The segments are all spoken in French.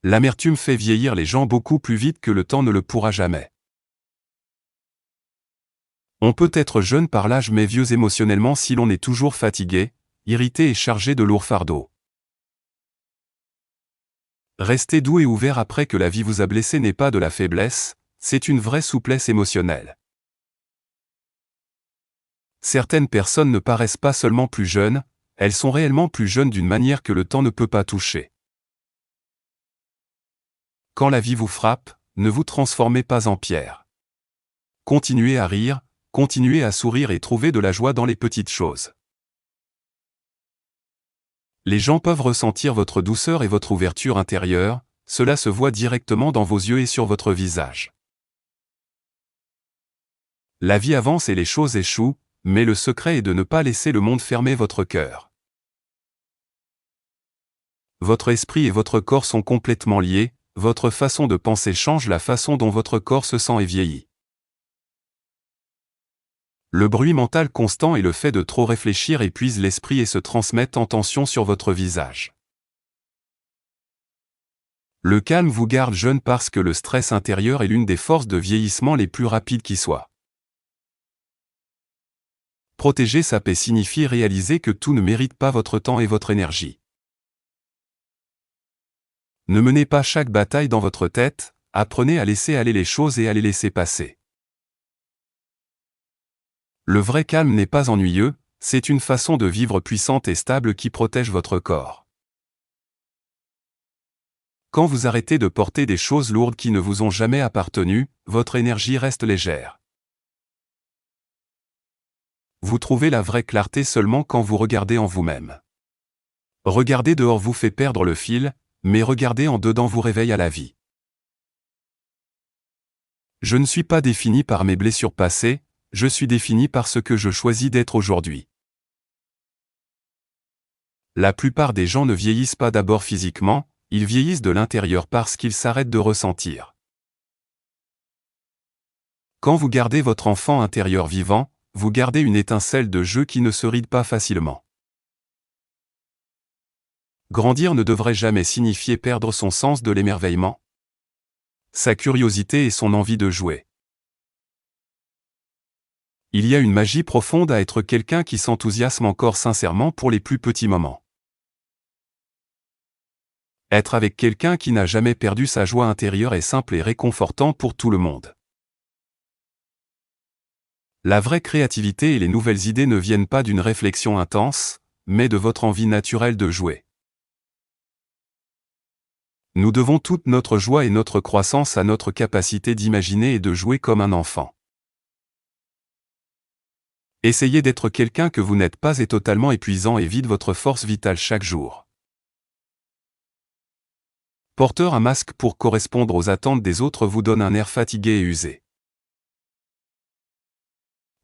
L'amertume fait vieillir les gens beaucoup plus vite que le temps ne le pourra jamais. On peut être jeune par l'âge mais vieux émotionnellement si l'on est toujours fatigué, irrité et chargé de lourds fardeaux. Rester doux et ouvert après que la vie vous a blessé n'est pas de la faiblesse, c'est une vraie souplesse émotionnelle. Certaines personnes ne paraissent pas seulement plus jeunes, elles sont réellement plus jeunes d'une manière que le temps ne peut pas toucher. Quand la vie vous frappe, ne vous transformez pas en pierre. Continuez à rire, continuez à sourire et trouvez de la joie dans les petites choses. Les gens peuvent ressentir votre douceur et votre ouverture intérieure, cela se voit directement dans vos yeux et sur votre visage. La vie avance et les choses échouent, mais le secret est de ne pas laisser le monde fermer votre cœur. Votre esprit et votre corps sont complètement liés, votre façon de penser change la façon dont votre corps se sent et vieillit. Le bruit mental constant et le fait de trop réfléchir épuisent l'esprit et se transmettent en tension sur votre visage. Le calme vous garde jeune parce que le stress intérieur est l'une des forces de vieillissement les plus rapides qui soient. Protéger sa paix signifie réaliser que tout ne mérite pas votre temps et votre énergie. Ne menez pas chaque bataille dans votre tête, apprenez à laisser aller les choses et à les laisser passer. Le vrai calme n'est pas ennuyeux, c'est une façon de vivre puissante et stable qui protège votre corps. Quand vous arrêtez de porter des choses lourdes qui ne vous ont jamais appartenu, votre énergie reste légère. Vous trouvez la vraie clarté seulement quand vous regardez en vous-même. Regarder dehors vous fait perdre le fil, mais regarder en dedans vous réveille à la vie. Je ne suis pas défini par mes blessures passées, je suis défini par ce que je choisis d'être aujourd'hui. La plupart des gens ne vieillissent pas d'abord physiquement, ils vieillissent de l'intérieur parce qu'ils s'arrêtent de ressentir. Quand vous gardez votre enfant intérieur vivant, vous gardez une étincelle de jeu qui ne se ride pas facilement. Grandir ne devrait jamais signifier perdre son sens de l'émerveillement, sa curiosité et son envie de jouer. Il y a une magie profonde à être quelqu'un qui s'enthousiasme encore sincèrement pour les plus petits moments. Être avec quelqu'un qui n'a jamais perdu sa joie intérieure est simple et réconfortant pour tout le monde. La vraie créativité et les nouvelles idées ne viennent pas d'une réflexion intense, mais de votre envie naturelle de jouer. Nous devons toute notre joie et notre croissance à notre capacité d'imaginer et de jouer comme un enfant. Essayez d'être quelqu'un que vous n'êtes pas et totalement épuisant et vide votre force vitale chaque jour. Porteur un masque pour correspondre aux attentes des autres vous donne un air fatigué et usé.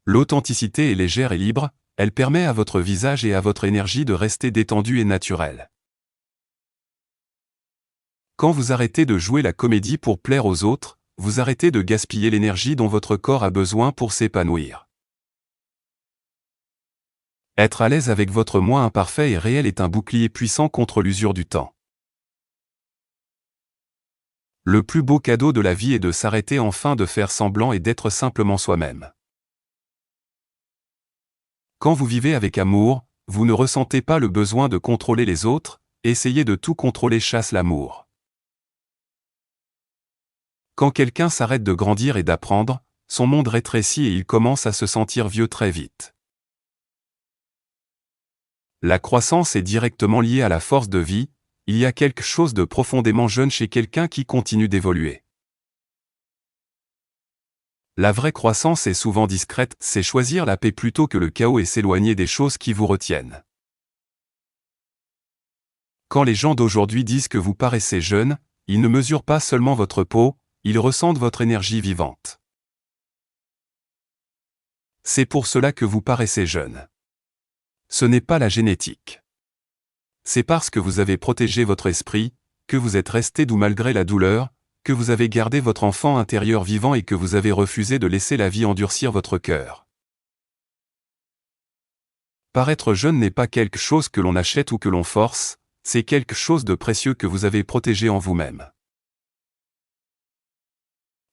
L'authenticité est légère et libre, elle permet à votre visage et à votre énergie de rester détendu et naturel. Quand vous arrêtez de jouer la comédie pour plaire aux autres, vous arrêtez de gaspiller l'énergie dont votre corps a besoin pour s'épanouir. Être à l'aise avec votre moi imparfait et réel est un bouclier puissant contre l'usure du temps. Le plus beau cadeau de la vie est de s'arrêter enfin de faire semblant et d'être simplement soi-même. Quand vous vivez avec amour, vous ne ressentez pas le besoin de contrôler les autres, essayer de tout contrôler chasse l'amour. Quand quelqu'un s'arrête de grandir et d'apprendre, son monde rétrécit et il commence à se sentir vieux très vite. La croissance est directement liée à la force de vie, il y a quelque chose de profondément jeune chez quelqu'un qui continue d'évoluer. La vraie croissance est souvent discrète, c'est choisir la paix plutôt que le chaos et s'éloigner des choses qui vous retiennent. Quand les gens d'aujourd'hui disent que vous paraissez jeune, ils ne mesurent pas seulement votre peau, ils ressentent votre énergie vivante. C'est pour cela que vous paraissez jeune. Ce n'est pas la génétique. C'est parce que vous avez protégé votre esprit, que vous êtes resté doux malgré la douleur, que vous avez gardé votre enfant intérieur vivant et que vous avez refusé de laisser la vie endurcir votre cœur. Paraître jeune n'est pas quelque chose que l'on achète ou que l'on force, c'est quelque chose de précieux que vous avez protégé en vous-même.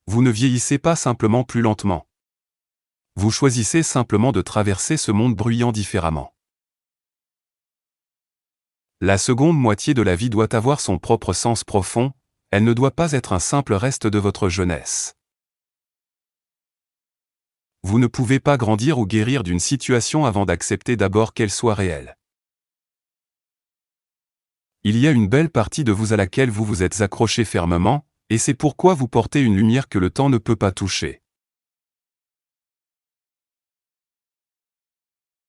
Vous ne vieillissez pas simplement plus lentement. Vous choisissez simplement de traverser ce monde bruyant différemment. La seconde moitié de la vie doit avoir son propre sens profond, elle ne doit pas être un simple reste de votre jeunesse. Vous ne pouvez pas grandir ou guérir d'une situation avant d'accepter d'abord qu'elle soit réelle. Il y a une belle partie de vous à laquelle vous vous êtes accroché fermement, et c'est pourquoi vous portez une lumière que le temps ne peut pas toucher.